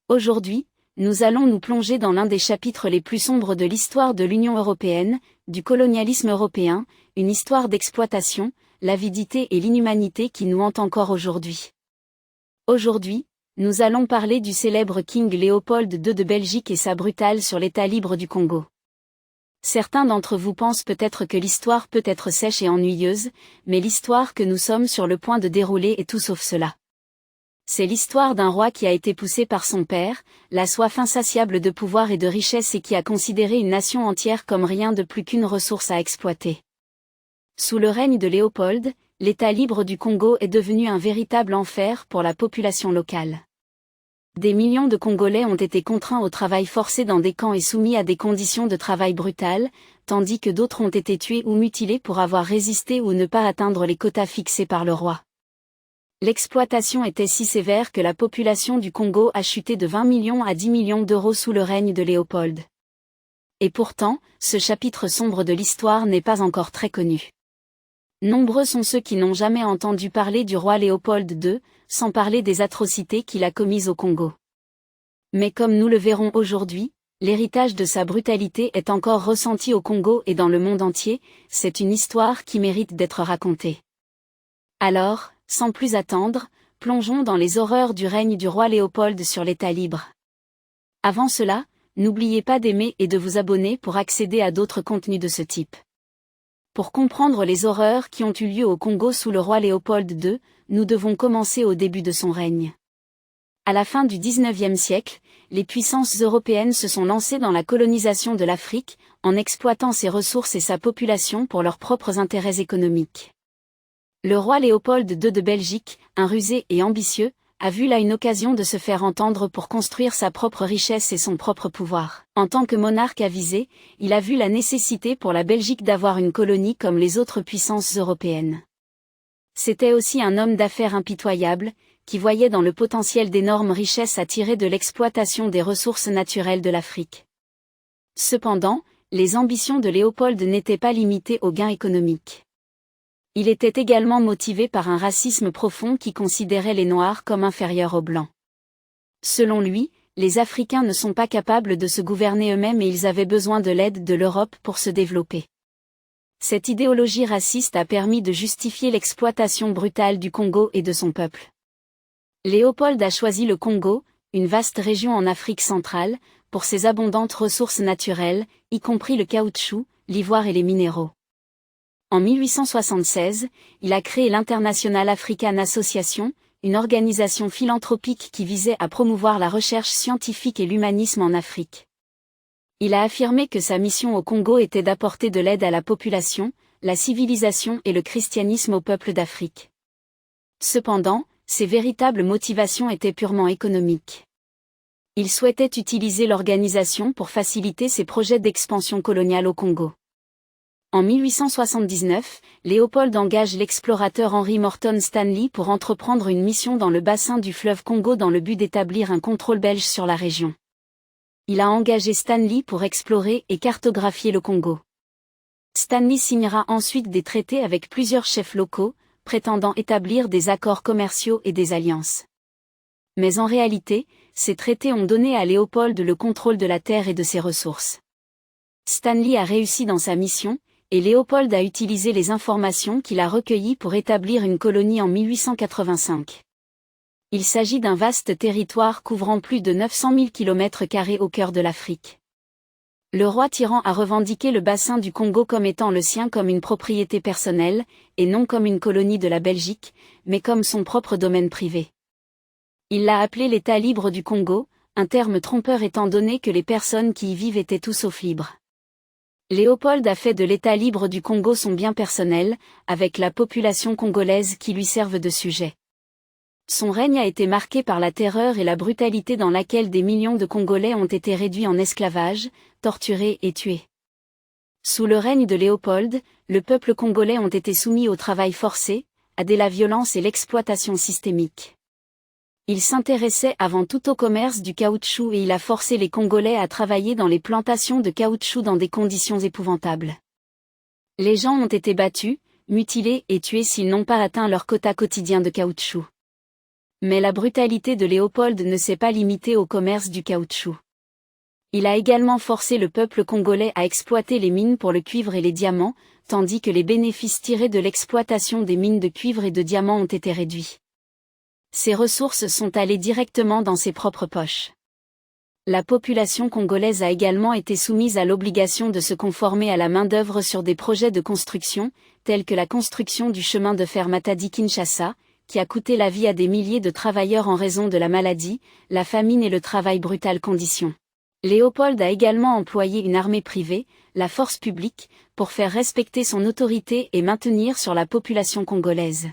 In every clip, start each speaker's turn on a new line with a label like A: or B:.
A: Aujourd'hui, nous allons nous plonger dans l'un des chapitres les plus sombres de l'histoire de l'Union européenne, du colonialisme européen, une histoire d'exploitation, l'avidité et l'inhumanité qui nous hantent encore aujourd'hui. Aujourd'hui, nous allons parler du célèbre King Léopold II de Belgique et sa brutale sur l'État libre du Congo. Certains d'entre vous pensent peut-être que l'histoire peut être sèche et ennuyeuse, mais l'histoire que nous sommes sur le point de dérouler est tout sauf cela. C'est l'histoire d'un roi qui a été poussé par son père, la soif insatiable de pouvoir et de richesse et qui a considéré une nation entière comme rien de plus qu'une ressource à exploiter. Sous le règne de Léopold, l'État libre du Congo est devenu un véritable enfer pour la population locale. Des millions de Congolais ont été contraints au travail forcé dans des camps et soumis à des conditions de travail brutales, tandis que d'autres ont été tués ou mutilés pour avoir résisté ou ne pas atteindre les quotas fixés par le roi. L'exploitation était si sévère que la population du Congo a chuté de 20 millions à 10 millions d'euros sous le règne de Léopold. Et pourtant, ce chapitre sombre de l'histoire n'est pas encore très connu. Nombreux sont ceux qui n'ont jamais entendu parler du roi Léopold II, sans parler des atrocités qu'il a commises au Congo. Mais comme nous le verrons aujourd'hui, l'héritage de sa brutalité est encore ressenti au Congo et dans le monde entier, c'est une histoire qui mérite d'être racontée. Alors, sans plus attendre, plongeons dans les horreurs du règne du roi Léopold sur l'État libre. Avant cela, n'oubliez pas d'aimer et de vous abonner pour accéder à d'autres contenus de ce type. Pour comprendre les horreurs qui ont eu lieu au Congo sous le roi Léopold II, nous devons commencer au début de son règne. À la fin du XIXe siècle, les puissances européennes se sont lancées dans la colonisation de l'Afrique, en exploitant ses ressources et sa population pour leurs propres intérêts économiques. Le roi Léopold II de Belgique, un rusé et ambitieux, a vu là une occasion de se faire entendre pour construire sa propre richesse et son propre pouvoir. En tant que monarque avisé, il a vu la nécessité pour la Belgique d'avoir une colonie comme les autres puissances européennes. C'était aussi un homme d'affaires impitoyable, qui voyait dans le potentiel d'énormes richesses à tirer de l'exploitation des ressources naturelles de l'Afrique. Cependant, les ambitions de Léopold n'étaient pas limitées aux gains économiques. Il était également motivé par un racisme profond qui considérait les Noirs comme inférieurs aux Blancs. Selon lui, les Africains ne sont pas capables de se gouverner eux-mêmes et ils avaient besoin de l'aide de l'Europe pour se développer. Cette idéologie raciste a permis de justifier l'exploitation brutale du Congo et de son peuple. Léopold a choisi le Congo, une vaste région en Afrique centrale, pour ses abondantes ressources naturelles, y compris le caoutchouc, l'ivoire et les minéraux. En 1876, il a créé l'International African Association, une organisation philanthropique qui visait à promouvoir la recherche scientifique et l'humanisme en Afrique. Il a affirmé que sa mission au Congo était d'apporter de l'aide à la population, la civilisation et le christianisme au peuple d'Afrique. Cependant, ses véritables motivations étaient purement économiques. Il souhaitait utiliser l'organisation pour faciliter ses projets d'expansion coloniale au Congo. En 1879, Léopold engage l'explorateur Henry Morton Stanley pour entreprendre une mission dans le bassin du fleuve Congo dans le but d'établir un contrôle belge sur la région. Il a engagé Stanley pour explorer et cartographier le Congo. Stanley signera ensuite des traités avec plusieurs chefs locaux, prétendant établir des accords commerciaux et des alliances. Mais en réalité, ces traités ont donné à Léopold le contrôle de la terre et de ses ressources. Stanley a réussi dans sa mission, et Léopold a utilisé les informations qu'il a recueillies pour établir une colonie en 1885. Il s'agit d'un vaste territoire couvrant plus de 900 000 km² au cœur de l'Afrique. Le roi tyran a revendiqué le bassin du Congo comme étant le sien comme une propriété personnelle, et non comme une colonie de la Belgique, mais comme son propre domaine privé. Il l'a appelé l'État libre du Congo, un terme trompeur étant donné que les personnes qui y vivent étaient tout sauf libres. Léopold a fait de l'État libre du Congo son bien personnel, avec la population congolaise qui lui servent de sujet. Son règne a été marqué par la terreur et la brutalité dans laquelle des millions de Congolais ont été réduits en esclavage, torturés et tués. Sous le règne de Léopold, le peuple congolais ont été soumis au travail forcé, à la violence et l'exploitation systémique. Il s'intéressait avant tout au commerce du caoutchouc et il a forcé les Congolais à travailler dans les plantations de caoutchouc dans des conditions épouvantables. Les gens ont été battus, mutilés et tués s'ils n'ont pas atteint leur quota quotidien de caoutchouc. Mais la brutalité de Léopold ne s'est pas limitée au commerce du caoutchouc. Il a également forcé le peuple congolais à exploiter les mines pour le cuivre et les diamants, tandis que les bénéfices tirés de l'exploitation des mines de cuivre et de diamants ont été réduits. Ces ressources sont allées directement dans ses propres poches. La population congolaise a également été soumise à l'obligation de se conformer à la main-d'œuvre sur des projets de construction, tels que la construction du chemin de fer Matadi-Kinshasa, qui a coûté la vie à des milliers de travailleurs en raison de la maladie, la famine et le travail brutal conditions. Léopold a également employé une armée privée, la force publique, pour faire respecter son autorité et maintenir sur la population congolaise.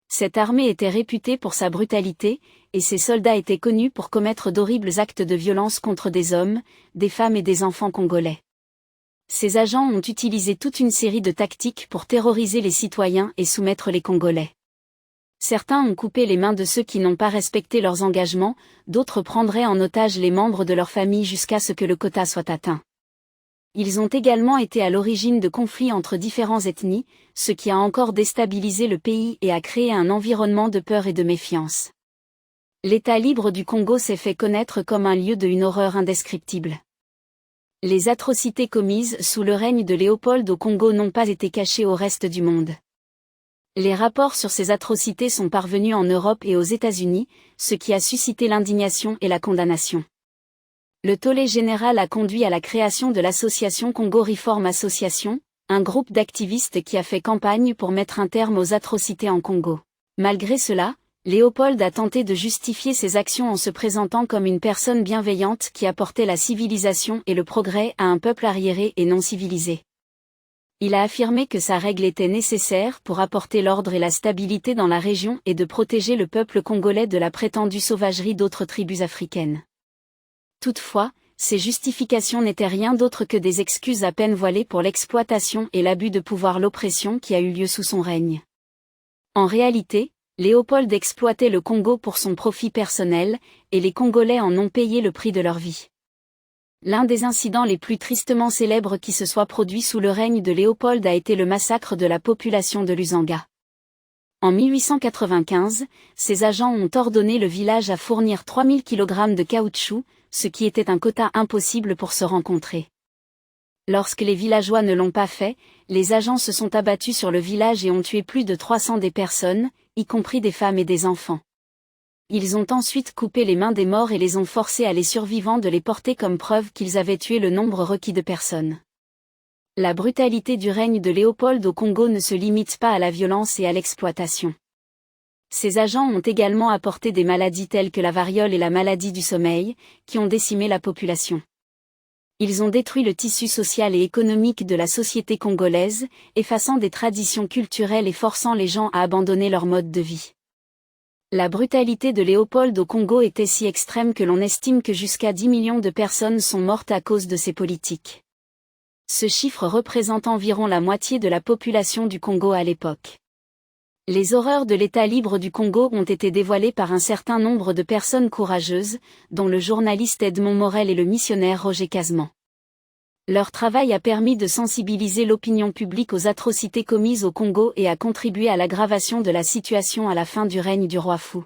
A: Cette armée était réputée pour sa brutalité, et ses soldats étaient connus pour commettre d'horribles actes de violence contre des hommes, des femmes et des enfants congolais. Ces agents ont utilisé toute une série de tactiques pour terroriser les citoyens et soumettre les Congolais. Certains ont coupé les mains de ceux qui n'ont pas respecté leurs engagements, d'autres prendraient en otage les membres de leur famille jusqu'à ce que le quota soit atteint. Ils ont également été à l'origine de conflits entre différentes ethnies, ce qui a encore déstabilisé le pays et a créé un environnement de peur et de méfiance. L'État libre du Congo s'est fait connaître comme un lieu d'une horreur indescriptible. Les atrocités commises sous le règne de Léopold au Congo n'ont pas été cachées au reste du monde. Les rapports sur ces atrocités sont parvenus en Europe et aux États-Unis, ce qui a suscité l'indignation et la condamnation. Le tollé général a conduit à la création de l'association Congo Reform Association, un groupe d'activistes qui a fait campagne pour mettre un terme aux atrocités en Congo. Malgré cela, Léopold a tenté de justifier ses actions en se présentant comme une personne bienveillante qui apportait la civilisation et le progrès à un peuple arriéré et non civilisé. Il a affirmé que sa règle était nécessaire pour apporter l'ordre et la stabilité dans la région et de protéger le peuple congolais de la prétendue sauvagerie d'autres tribus africaines. Toutefois, ces justifications n'étaient rien d'autre que des excuses à peine voilées pour l'exploitation et l'abus de pouvoir, l'oppression qui a eu lieu sous son règne. En réalité, Léopold exploitait le Congo pour son profit personnel, et les Congolais en ont payé le prix de leur vie. L'un des incidents les plus tristement célèbres qui se soit produit sous le règne de Léopold a été le massacre de la population de Lusanga. En 1895, ses agents ont ordonné le village à fournir 3000 kg de caoutchouc, ce qui était un quota impossible pour se rencontrer. Lorsque les villageois ne l'ont pas fait, les agents se sont abattus sur le village et ont tué plus de 300 des personnes, y compris des femmes et des enfants. Ils ont ensuite coupé les mains des morts et les ont forcés à les survivants de les porter comme preuve qu'ils avaient tué le nombre requis de personnes. La brutalité du règne de Léopold au Congo ne se limite pas à la violence et à l'exploitation. Ces agents ont également apporté des maladies telles que la variole et la maladie du sommeil, qui ont décimé la population. Ils ont détruit le tissu social et économique de la société congolaise, effaçant des traditions culturelles et forçant les gens à abandonner leur mode de vie. La brutalité de Léopold au Congo était si extrême que l'on estime que jusqu'à 10 millions de personnes sont mortes à cause de ces politiques. Ce chiffre représente environ la moitié de la population du Congo à l'époque. Les horreurs de l'État libre du Congo ont été dévoilées par un certain nombre de personnes courageuses, dont le journaliste Edmond Morel et le missionnaire Roger Casemans. Leur travail a permis de sensibiliser l'opinion publique aux atrocités commises au Congo et a contribué à l'aggravation de la situation à la fin du règne du roi fou.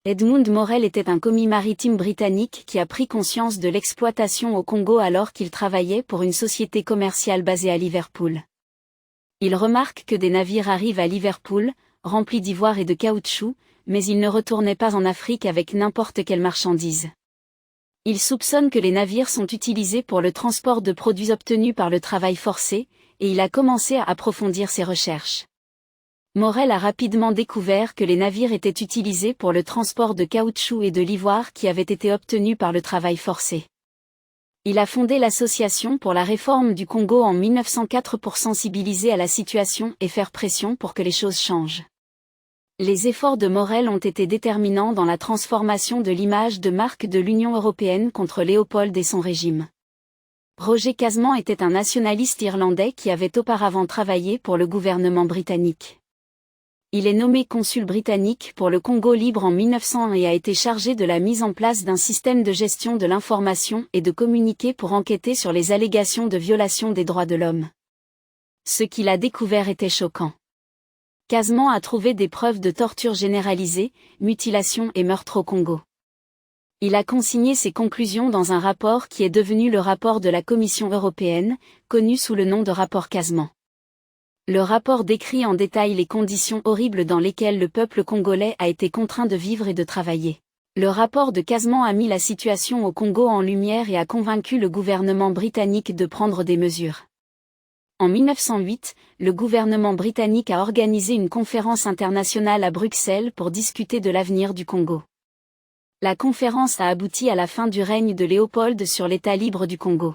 A: Edmund Morel était un commis maritime britannique qui a pris conscience de l'exploitation au Congo alors qu'il travaillait pour une société commerciale basée à Liverpool. Il remarque que des navires arrivent à Liverpool, remplis d'ivoire et de caoutchouc, mais ils ne retournaient pas en Afrique avec n'importe quelle marchandise. Il soupçonne que les navires sont utilisés pour le transport de produits obtenus par le travail forcé, et il a commencé à approfondir ses recherches. Morel a rapidement découvert que les navires étaient utilisés pour le transport de caoutchouc et de l'ivoire qui avaient été obtenus par le travail forcé. Il a fondé l'Association pour la réforme du Congo en 1904 pour sensibiliser à la situation et faire pression pour que les choses changent. Les efforts de Morel ont été déterminants dans la transformation de l'image de marque de l'Union européenne contre Léopold et son régime. Roger Casemans était un nationaliste irlandais qui avait auparavant travaillé pour le gouvernement britannique. Il est nommé consul britannique pour le Congo libre en 1900 et a été chargé de la mise en place d'un système de gestion de l'information et de communiquer pour enquêter sur les allégations de violation des droits de l'homme. Ce qu'il a découvert était choquant. Casemans a trouvé des preuves de torture généralisée, mutilation et meurtre au Congo. Il a consigné ses conclusions dans un rapport qui est devenu le rapport de la Commission européenne, connu sous le nom de rapport Casemans. Le rapport décrit en détail les conditions horribles dans lesquelles le peuple congolais a été contraint de vivre et de travailler. Le rapport de Casemans a mis la situation au Congo en lumière et a convaincu le gouvernement britannique de prendre des mesures. En 1908, le gouvernement britannique a organisé une conférence internationale à Bruxelles pour discuter de l'avenir du Congo. La conférence a abouti à la fin du règne de Léopold sur l'État libre du Congo.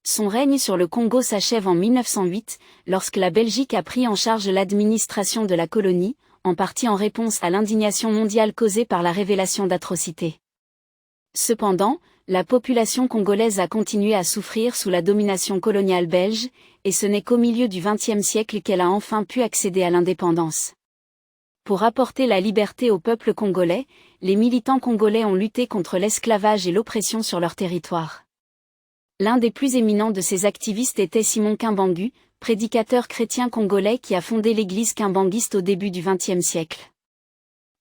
A: Son règne sur le Congo s'achève en 1908, lorsque la Belgique a pris en charge l'administration de la colonie, en partie en réponse à l'indignation mondiale causée par la révélation d'atrocités. Cependant, la population congolaise a continué à souffrir sous la domination coloniale belge, et ce n'est qu'au milieu du XXe siècle qu'elle a enfin pu accéder à l'indépendance. Pour apporter la liberté au peuple congolais, les militants congolais ont lutté contre l'esclavage et l'oppression sur leur territoire. L'un des plus éminents de ces activistes était Simon Kimbangu, prédicateur chrétien congolais qui a fondé l'église kimbanguiste au début du XXe siècle.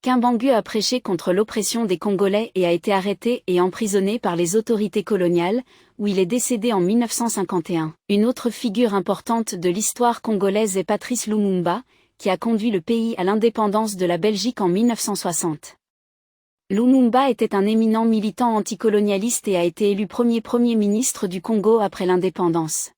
A: Kimbangu a prêché contre l'oppression des Congolais et a été arrêté et emprisonné par les autorités coloniales, où il est décédé en 1951. Une autre figure importante de l'histoire congolaise est Patrice Lumumba, qui a conduit le pays à l'indépendance de la Belgique en 1960. Lumumba était un éminent militant anticolonialiste et a été élu premier ministre du Congo après l'indépendance.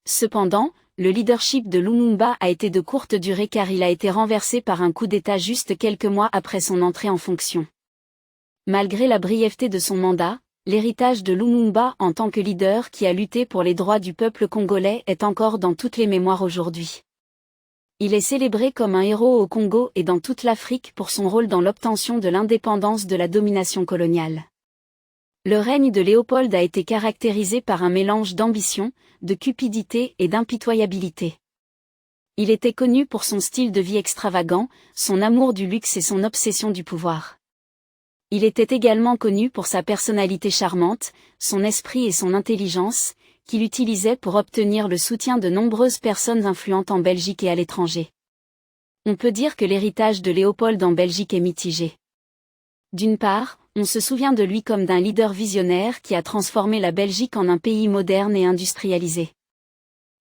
A: Cependant, le leadership de Lumumba a été de courte durée car il a été renversé par un coup d'État juste quelques mois après son entrée en fonction. Malgré la brièveté de son mandat, l'héritage de Lumumba en tant que leader qui a lutté pour les droits du peuple congolais est encore dans toutes les mémoires aujourd'hui. Il est célébré comme un héros au Congo et dans toute l'Afrique pour son rôle dans l'obtention de l'indépendance de la domination coloniale. Le règne de Léopold a été caractérisé par un mélange d'ambition, de cupidité et d'impitoyabilité. Il était connu pour son style de vie extravagant, son amour du luxe et son obsession du pouvoir. Il était également connu pour sa personnalité charmante, son esprit et son intelligence, qu'il utilisait pour obtenir le soutien de nombreuses personnes influentes en Belgique et à l'étranger. On peut dire que l'héritage de Léopold en Belgique est mitigé. D'une part, on se souvient de lui comme d'un leader visionnaire qui a transformé la Belgique en un pays moderne et industrialisé.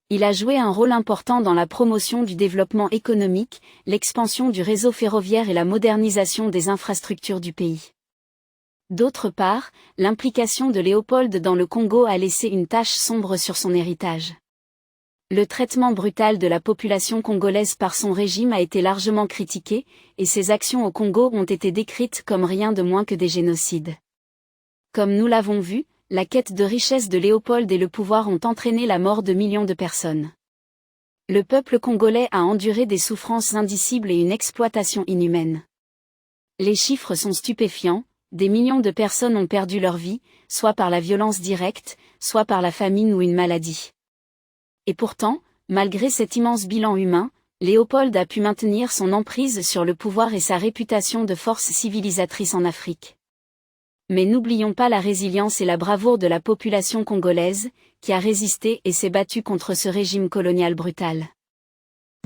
A: Il a joué un rôle important dans la promotion du développement économique, l'expansion du réseau ferroviaire et la modernisation des infrastructures du pays. D'autre part, l'implication de Léopold dans le Congo a laissé une tache sombre sur son héritage. Le traitement brutal de la population congolaise par son régime a été largement critiqué, et ses actions au Congo ont été décrites comme rien de moins que des génocides. Comme nous l'avons vu, la quête de richesse de Léopold et le pouvoir ont entraîné la mort de millions de personnes. Le peuple congolais a enduré des souffrances indicibles et une exploitation inhumaine. Les chiffres sont stupéfiants, des millions de personnes ont perdu leur vie, soit par la violence directe, soit par la famine ou une maladie. Et pourtant, malgré cet immense bilan humain, Léopold a pu maintenir son emprise sur le pouvoir et sa réputation de force civilisatrice en Afrique. Mais n'oublions pas la résilience et la bravoure de la population congolaise, qui a résisté et s'est battue contre ce régime colonial brutal.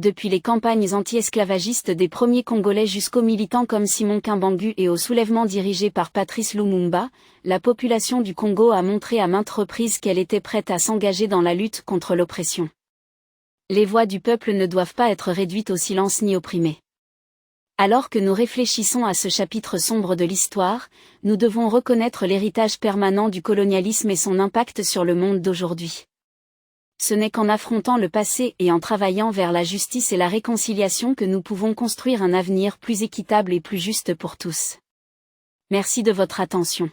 A: Depuis les campagnes anti-esclavagistes des premiers Congolais jusqu'aux militants comme Simon Kimbangu et au soulèvement dirigé par Patrice Lumumba, la population du Congo a montré à maintes reprises qu'elle était prête à s'engager dans la lutte contre l'oppression. Les voix du peuple ne doivent pas être réduites au silence ni opprimées. Alors que nous réfléchissons à ce chapitre sombre de l'histoire, nous devons reconnaître l'héritage permanent du colonialisme et son impact sur le monde d'aujourd'hui. Ce n'est qu'en affrontant le passé et en travaillant vers la justice et la réconciliation que nous pouvons construire un avenir plus équitable et plus juste pour tous. Merci de votre attention.